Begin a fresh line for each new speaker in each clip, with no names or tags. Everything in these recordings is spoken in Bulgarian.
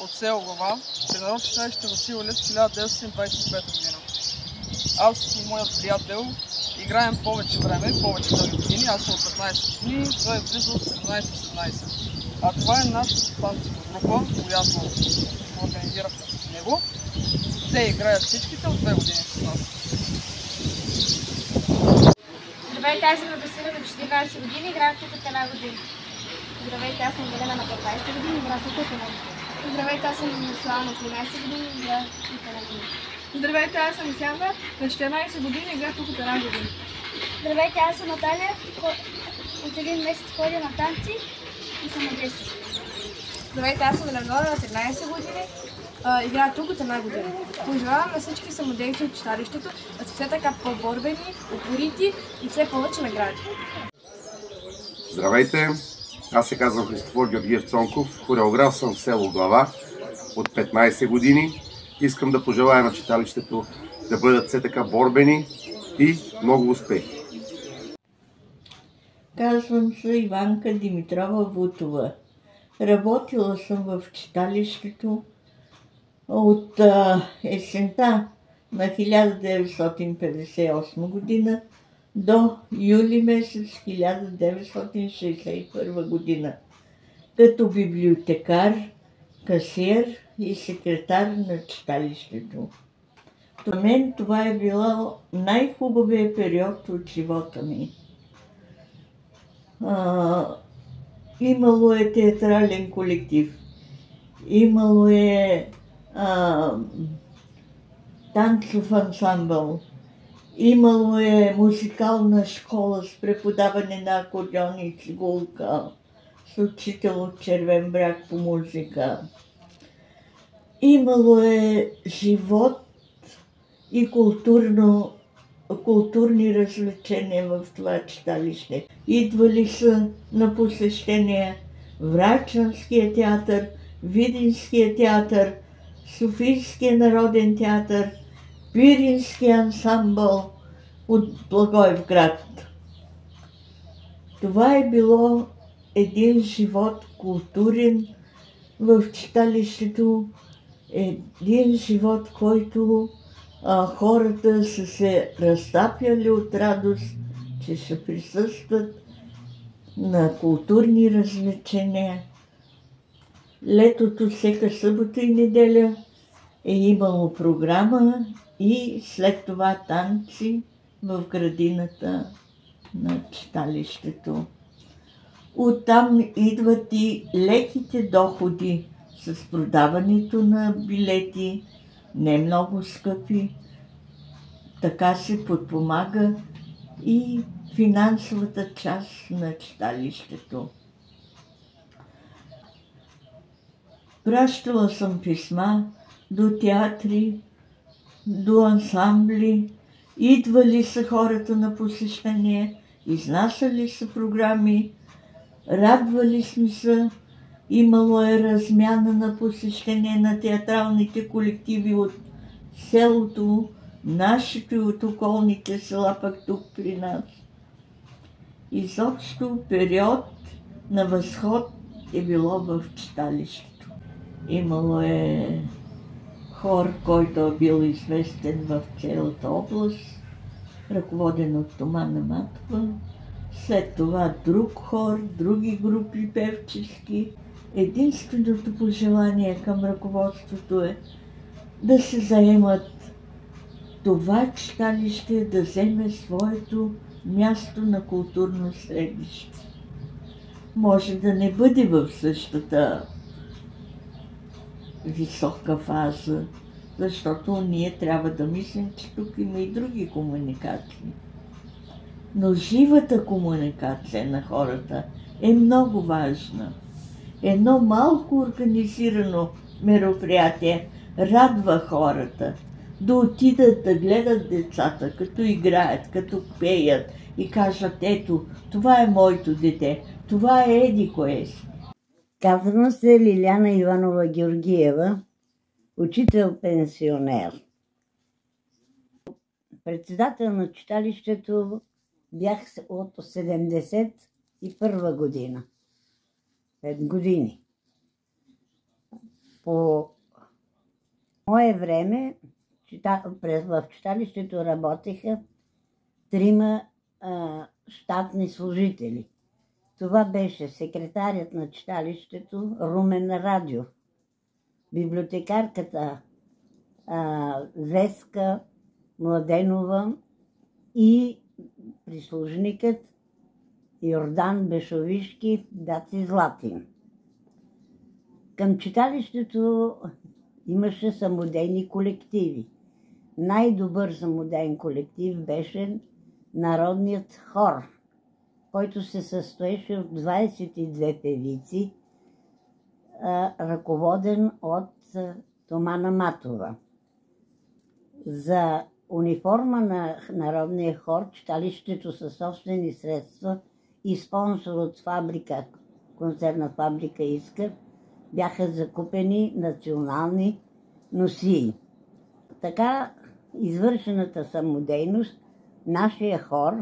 от село Глава, при Народно читалище Васил Левски 1925 година. Аз и моят приятел играем повече време, повече дълги години. Аз съм от 15 години, той е близо от 17-18. А това е нашата танцова група, която организирахме с него. Те играят всичките от 2 години с нас.
Здравейте, аз съм Васила на 14 години, играя тук от 1 година. Здравейте, аз съм Галена на 15 години, играя тук от 1 година. Здравейте, аз съм Мислава на 13 години, играя тук от 1 година.
Здравейте, аз съм Сянда на 14 години, играя тук от 1 година.
Здравейте, аз съм Наталия, от 1 месец ходя на танци и съм на 10.
Здравейте, аз съм Елеонора на 13 години, играя тук от 1 година. Пожелавам на всички самодейци от читалището да са все така по-борбени, упорити и все повече награди.
Здравейте, аз се казвам Христофор Георгиев Цонков, хореограф съм в село Глава от 15 години. Искам да пожелая на читалището да бъдат все така борбени и много успехи.
Казвам се Иванка Димитрова Вутова. Работила съм в читалището от есента на 1958 година до юли месец 1961 година като библиотекар, касиер и секретар на читалището. За мен това е било най-хубавият период от живота ми. Имало е театрален колектив, имало е танцов ансамбъл, имало е музикална школа с преподаване на акордеон и цигулка, с учител от Червен бряг по музика. Имало е живот и културни развлечения в това читалище. Идвали са на посещения Врачанския театър, Видинския театър, Софийския народен театър, Пиринския ансамбъл от Благоевград. Това е било един живот културен в читалището, един живот, който хората са се разтапяли от радост, че ще присъстват на културни развлечения. Летото всека събота и неделя е имало програма и след това танци в градината на читалището. Оттам идват и леките доходи с продаването на билети, не много скъпи. Така се подпомага и финансовата част на читалището. Пращала съм писма до театри, до ансамбли, идвали са хората на посещение, изнасяли са програми, радвали сме се, имало е размяна на посещение на театралните колективи от селото, нашето и от околните села, пък тук при нас. Изобщо период на възход е било в читалището. Имало е хор, който е бил известен в цялата област, ръководен от Томана Матова. След това друг хор, други групи певчески. Единственото пожелание към ръководството е да се заемат това читалище да вземе своето място на културно средище. Може да не бъде в същата висока фаза, защото ние трябва да мислим, че тук има и други комуникации. Но живата комуникация на хората е много важна. Едно малко организирано мероприятие радва хората да отидат да гледат децата, като играят, като пеят и кажат: ето, това е моето дете, това е еди кое си.
Казвам се Лиляна Иванова Георгиева, учител-пенсионер. Председател на читалището бях от 1971 година. 5 години. По мое време в читалището работеха 3 щатни служители. Това беше секретарят на читалището Румен Радьов, библиотекарката Веска Младенова и прислужникът Йордан Бешовишки Даци Златин. Към читалището имаше самодейни колективи. Най-добър самодейен колектив беше Народният хор, който се състоеше от 22 певици, ръководен от Томана Матова. За униформа на Народния хор читалището със собствени средства и спонсор от концерна фабрика Искър бяха закупени национални носии. Така извършената самодейност, нашия хор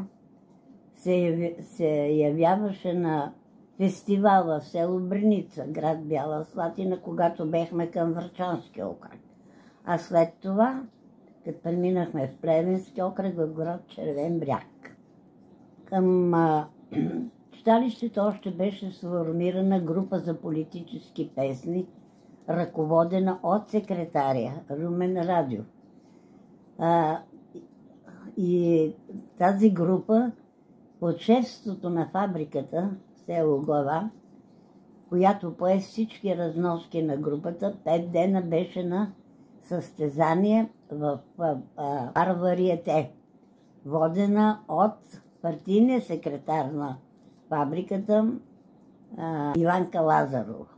се явяваше на фестивал в село Бреница, град Бяла Слатина, когато бехме към Врачанския окръг. А след това, като преминахме в Плевенски окръг, в град Червен бряг. Към читалището още беше сформирана група за политически песни, ръководена от секретаря Румен Радьов. И тази група под шефството на фабриката, село Глава, която пое всички разноски на групата, 5 дена беше на състезание в Варвариете, водена от партийния секретар на фабриката Иванка Лазаров.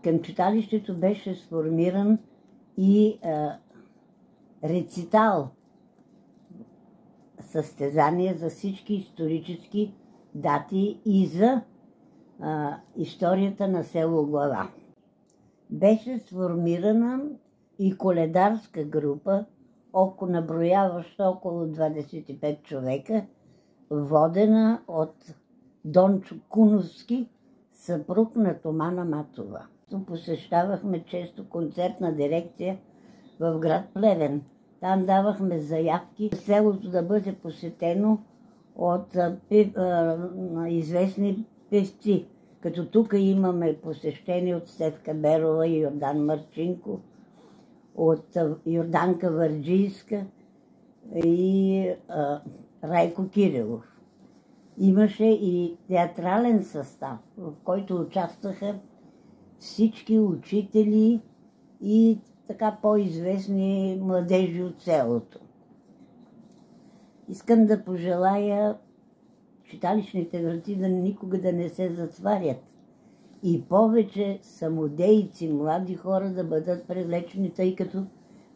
Към читалището беше сформиран и рецитал, състезание за всички исторически дати и за историята на село Глава. Беше сформирана и коледарска група, наброяваща около 25 човека, водена от Дончо Куновски, съпруг на Томана Матова. Посещавахме често концертна дирекция в град Плевен. Там давахме заявки селото да бъде посетено от известни певци. Като тук имаме посещение от Стефка Берова и Йордан Марчинков, от Йорданка Върджийска и Райко Кирилов. Имаше и театрален състав, в който участваха всички учители и така по-известни младежи от селото. Искам да пожелая читалищните врати никога да не се затварят и повече самодейци, млади хора да бъдат привлечени, тъй като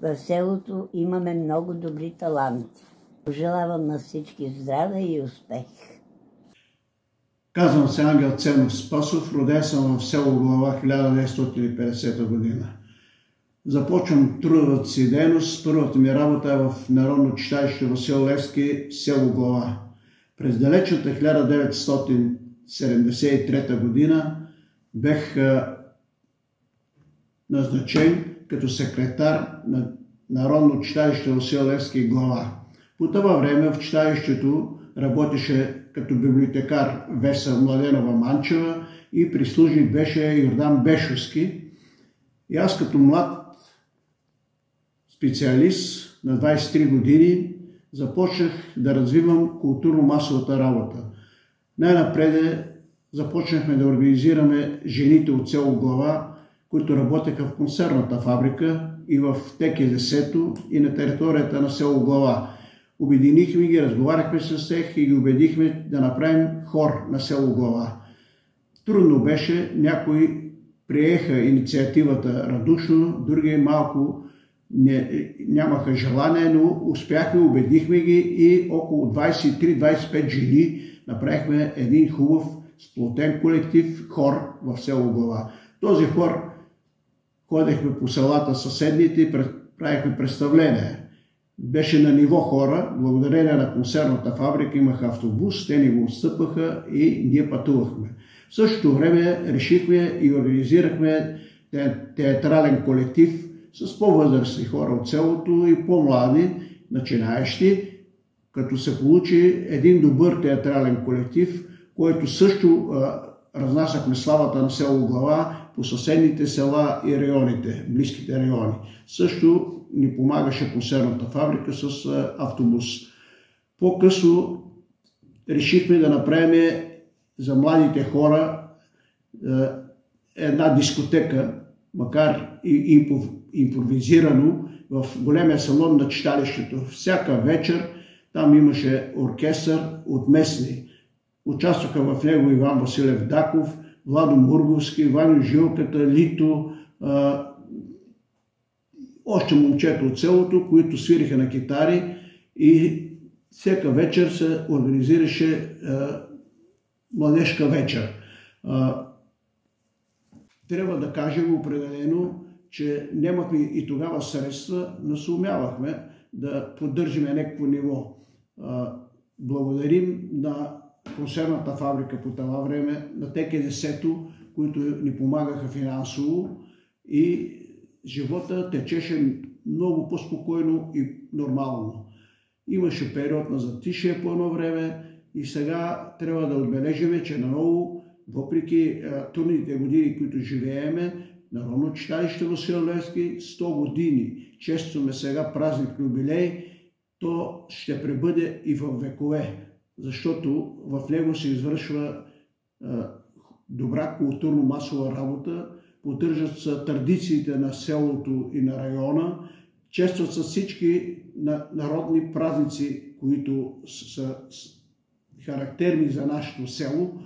в селото имаме много добри таланти. Пожелавам на всички здраве и успех!
Казвам се Ангел Ценов Спасов, роден съм в село Глава 1950 година. Започвам трудовата си дейност. Първата ми работа е в Народно читалище Васил Левски, село Глава. През далечната 1973 година бех назначен като секретар на Народно читалище Васил Левски, Глава. По това време в читалището работеше като библиотекар Веса Младенова Манчева и прислужник беше Йордан Бешовски. И аз като млад специалист на 23 години започнах да развивам културно-масовата работа. Най-напред започнахме да организираме жените от село Глава, които работеха в консервната фабрика и в ТКЗС-то и на територията на село Глава. Обединихме ги, разговаряхме с тях и ги убедихме да направим хор на село Глава. Трудно беше, някои приеха инициативата радушно, други малко нямаха желание, но успяхме, убедихме ги и около 23-25 жени направихме един хубав сплотен колектив, хор в село Глава. Този хор ходехме по селата съседните и правихме представления. Беше на ниво хора, благодарение на консервната фабрика имаха автобус, те ни го отстъпаха и ние пътувахме. В същото време решихме и организирахме театрален колектив с по-възрастни хора от селото и по-млади, начинаещи, като се получи един добър театрален колектив, който също разнасяхме славата на село Глава по съседните села и районите, близките райони. Също ни помагаше консервната фабрика с автобус. По-късно решихме да направим за младите хора една дискотека, макар и импровизирано, в големия салон на читалището. Всяка вечер там имаше оркестър от местни. Участваха в него Иван Василев Даков, Владо Мурговски, Ваню Жилката, Лито, още момчета от селото, които свириха на китари, и всяка вечер се организираше младежка вечер. Трябва да кажем определено, че нямахме и тогава средства, но се умявахме да поддържаме някакво ниво. Благодарим на консервната фабрика по това време, на ТК-10, които ни помагаха финансово, и живота течеше много по-спокойно и нормално. Имаше период на затишие по едно време и сега трябва да отбележим, че наново, въпреки трудните години, които живееме, Народно читалище Васил Левски 100 години. Честваме сега празник юбилей, то ще пребъде и в векове, защото в него се извършва добра културно-масова работа, поддържат се традициите на селото и на района, честват се всички народни празници, които са характерни за нашето село,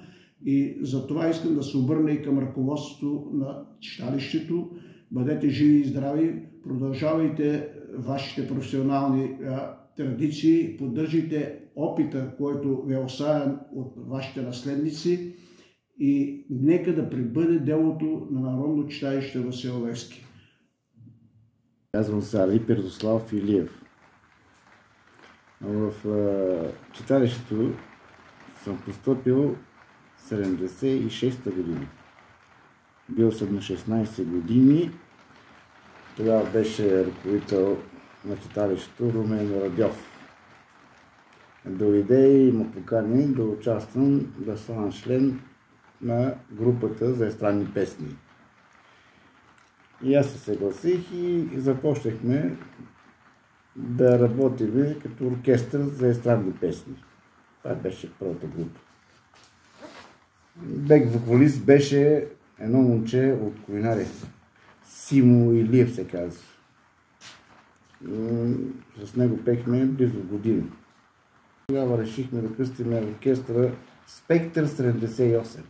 и за това искам да се обърна и към ръководството на читалището. Бъдете живи и здрави, продължавайте вашите професионални традиции, поддържайте опита, който ви е оставен от вашите наследници, и нека да пребъде делото на Народно читалище Васил Левски.
Казвам се Али Пердослав Илиев. В читалището съм постъпил 76-та година. Бил съм на 16 години. Тогава беше ръководител на читалището Румен Радьов. Дойде и ме покани да участвам, да стана член на групата за естрадни песни. И аз се съгласих и започнахме да работим като оркестър за естрадни песни. Това беше първата група. Бек-вокалист беше едно момче от Ковинаре. Симо Илиев се казва. С него пехме близо година. Тогава решихме да кръстим оркестъра Спектър 78.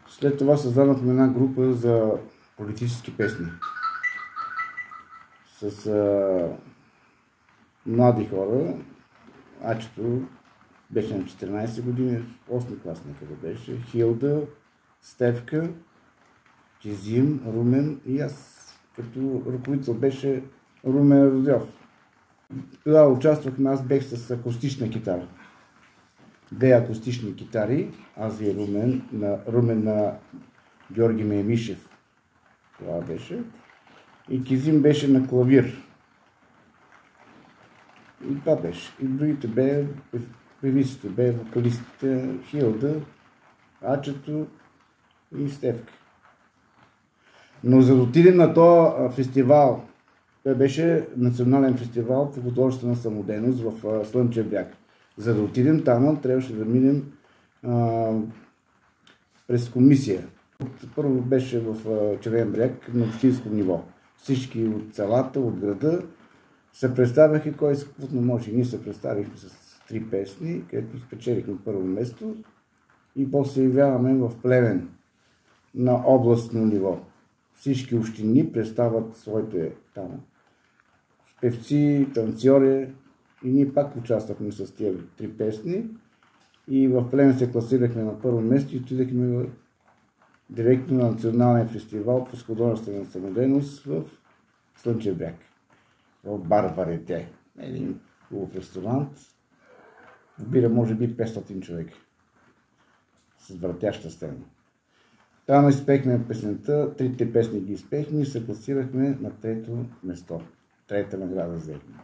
След това създадохме една група за политически песни с млади хора. Ачето беше на 14 години, 8 клас някъде беше. Хилда, Стевка, Кизим, Румен и аз. Като ръководител беше Румен Радьов. Тогава участвахме, аз бех с акустична китара. Две акустични китари, аз и Румен на Георги Мемишев. Това беше. И Кизим беше на клавир. И това беше. И другите бе певиците, бе вокалистите, Хилда, Ачето и Стевка. Но за да отидем на този фестивал, той беше национален фестивал по художествена самодейност в Слънчев бряг. За да отидем там, трябваше да минем през комисия. Първо беше в Червен бряг на общинско ниво. Всички от селата, от града се представяха кой с каквото може. Ние се представихме с 3 песни, където спечелихме първо место, и после явяваме в Плевен на областно ниво. Всички общини представят своите там певци, танцори, и ние пак участвахме с тези 3 песни, и в Плевен се класирахме на първо место и отидахме директно на национален фестивал по художествена самодейност в Слънчев бряг, в бар Варете. Един хубав ресторант. Вбира може би 500 човека с въртяща сцена. Там изпехме песента, 3 песни ги изпехме и се класирахме на 3-то место. 3-та награда взехме.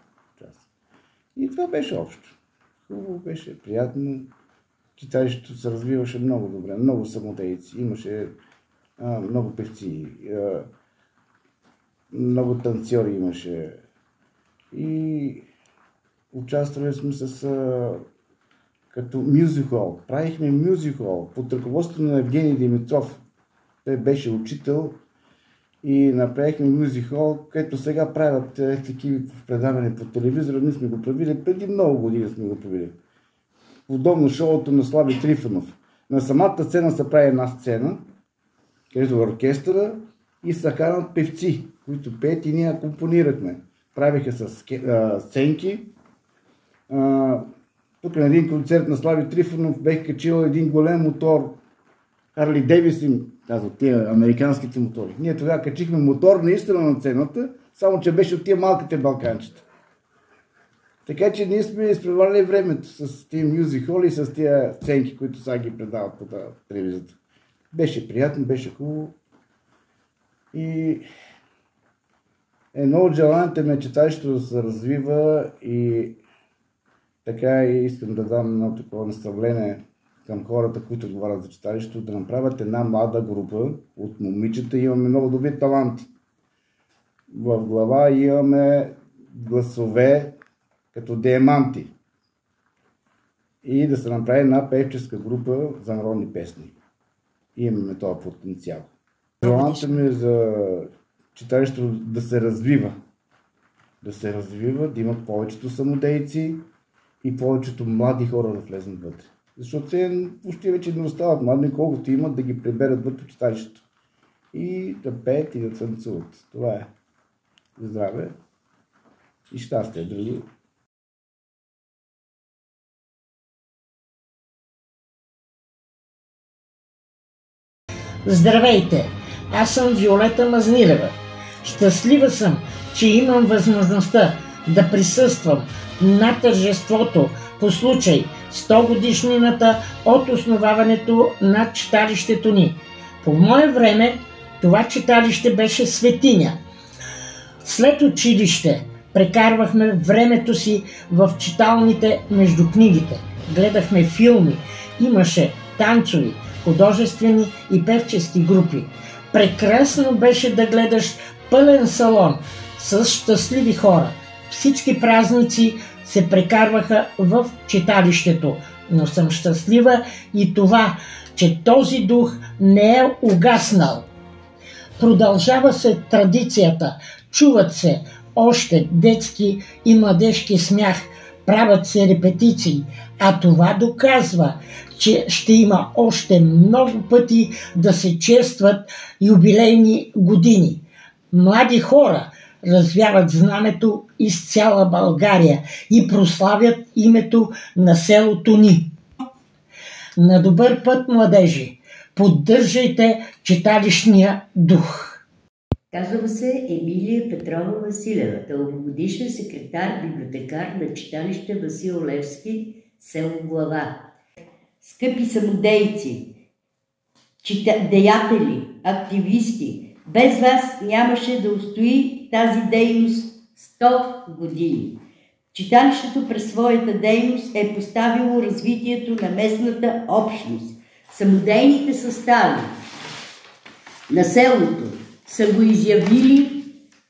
И това беше общо. Хубаво беше, приятно. Читалището се развиваше много добре, много самодейци, имаше много певци, много танцори имаше. И участвали сме като мюзикъл. Правихме мюзикъл под ръководството на Евгений Димитров. Той беше учител и направихме мюзикъл, където сега правят такива предавания по телевизора. Ние сме го правили, преди много години сме го правили. Подобно шоуто на Слави Трифонов. На самата сцена се прави една сцена, където оркестъра и са канат певци, които пеят и ние компонирахме. Правиха с сценки. Тук на един концерт на Слави Трифонов бех качил един голем мотор, Харли Дейвисън, от тия американските мотори. Ние тогава качихме мотор наистина на сцената, само че беше от тия малките балканчета. Така че ние сме изпреварили времето с тия мюзикъл и с тия сценки, които сега ги предават по телевизията. Беше приятно, беше хубаво. И едно от желанията ми е читалището да се развива и така и искам да дам едно такова наставление към хората, които отговарят за читалището, да направят една млада група от момичета. Имаме много добри таланти. В глава имаме гласове като диаманти. И да се направи една певческа група за народни песни. Имаме този потенциал. Желанието ми е за читалището да се развива. Да се развива, да имат повечето самодейци и повечето млади хора да влезнат вътре. Защото те почти вече не остават млади, колкото имат да ги приберат вътре в читалището. И да пеят и да танцуват. Това е. Здраве и щастие, други.
Здравейте! Аз съм Виолета Мазнилева. Щастлива съм, че имам възможността да присъствам на тържеството по случай 100 годишнината от основаването на читалището ни. По мое време това читалище беше светиня. След училище прекарвахме времето си в читалните между книгите. Гледахме филми, имаше танцови, художествени и певчески групи. Прекрасно беше да гледаш пълен салон с щастливи хора. Всички празници се прекарваха в читалището, но съм щастлива и това, че този дух не е угаснал. Продължава се традицията, чуват се още детски и младежки смях, правят се репетиции, а това доказва, че ще има още много пъти да се честват юбилейни години. Млади хора развяват знамето из цяла България и прославят името на селото ни. На добър път, младежи! Поддържайте читалищния дух!
Казвам се Емилия Петрова Василева, дългогодишен секретар, библиотекар на читалище Васил Левски, село Глава. Скъпи самодейци, деятели, активисти, без вас нямаше да устои тази дейност 100 години. Читалището през своята дейност е поставило развитието на местната общност. Самодейните състави на селото са го изявили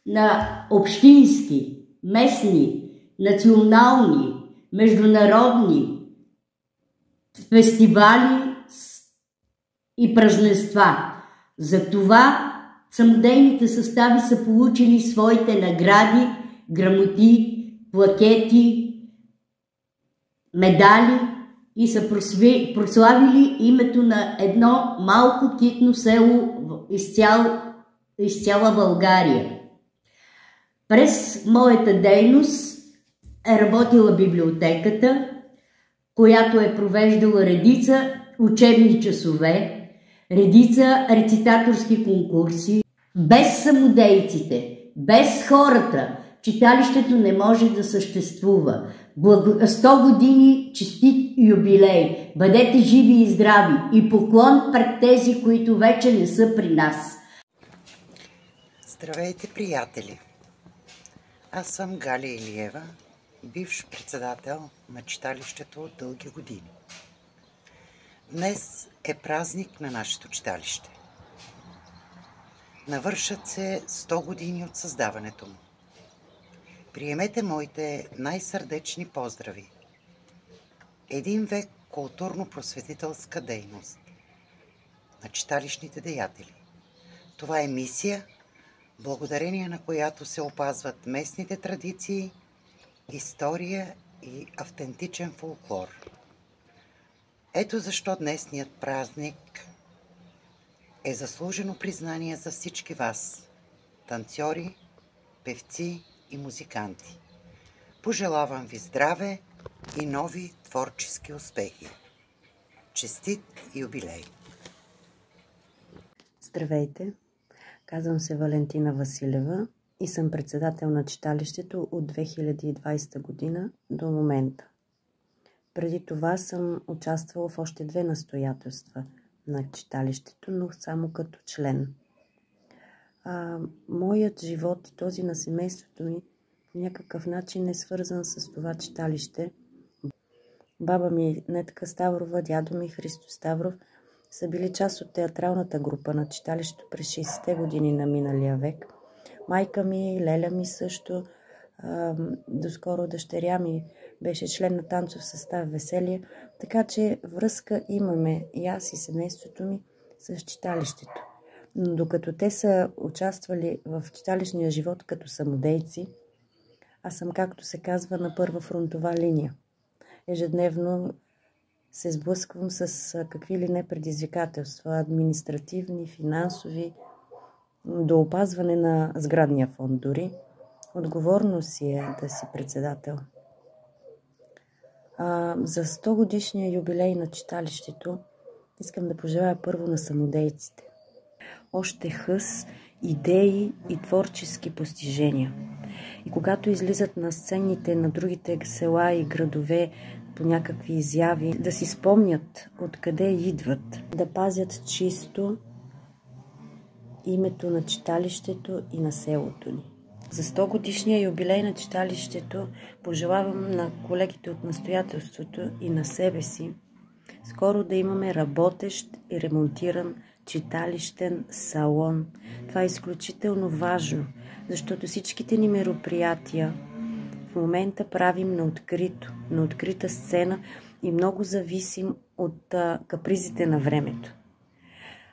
на общински, местни, национални, международни фестивали и празненства. Затова самодейните състави са получили своите награди, грамоти, плакети, медали и са прославили името на едно малко китно село из цяла България. През моята дейност е работила библиотеката, която е провеждала редица учебни часове, редица рецитаторски конкурси. Без самодейците, без хората, читалището не може да съществува. 100 години честит юбилей! Бъдете живи и здрави и поклон пред тези, които вече не са при нас.
Здравейте, приятели! Аз съм Галя Илиева, бивш председател на читалището от дълги години. Днес е празник на нашето читалище. Навършат се 100 години от създаването му. Приемете моите най-сърдечни поздрави. Един век културно-просветителска дейност на читалищните деятели. Това е мисия, благодарение на която се опазват местните традиции, история и автентичен фолклор. Ето защо днесният празник е заслужено признание за всички вас, танцори, певци и музиканти. Пожелавам ви здраве и нови творчески успехи. Честит юбилей!
Здравейте! Казвам се Валентина Василева и съм председател на читалището от 2020 година до момента. Преди това съм участвала в още 2 настоятелства на читалището, но само като член. Моят живот и този на семейството ми по някакъв начин е свързан с това читалище. Баба ми Нетка Ставрова, дядо ми Христо Ставров са били част от театралната група на читалището през 60-те години на миналия век. Майка ми, леля ми също, доскоро дъщеря ми беше член на танцов състав Веселие, така че връзка имаме и аз и семейството ми с читалището. Но докато те са участвали в читалищния живот като самодейци, аз съм, както се казва, на първа фронтова линия. Ежедневно се сблъсквам с какви ли не предизвикателства, административни, финансови, до опазване на сградния фонд дори. Отговорно си е да си председател. За 100 годишния юбилей на читалището искам да пожелая първо на самодейците още хъс, идеи и творчески постижения. И когато излизат на сцените на другите села и градове по някакви изяви, да си спомнят откъде идват, да пазят чисто името на читалището и на селото ни. За 100 годишния юбилей на читалището пожелавам на колегите от настоятелството и на себе си скоро да имаме работещ и ремонтиран читалищен салон. Това е изключително важно, защото всичките ни мероприятия в момента правим на открито, на открита сцена и много зависим от капризите на времето.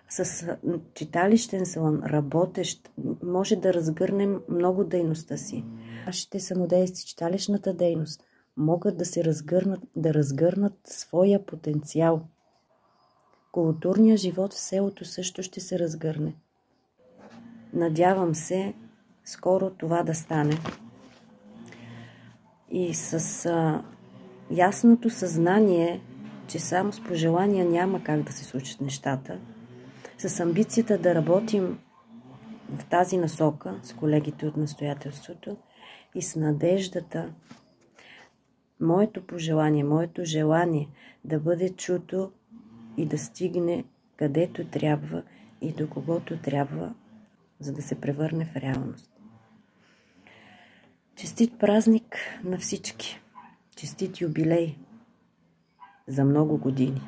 С читалищен салон, работещ, може да разгърнем много дейността си. Нашите самодейци, читалищната дейност могат да разгърнат своя потенциал. Културният живот в селото също ще се разгърне. Надявам се скоро това да стане. И с ясното съзнание, че само с пожелания няма как да се случат нещата, с амбицията да работим в тази насока с колегите от настоятелството и с надеждата, моето пожелание, моето желание да бъде чуто и да стигне където трябва и до когото трябва, за да се превърне в реалност. Честит празник на всички! Честит юбилей за много години!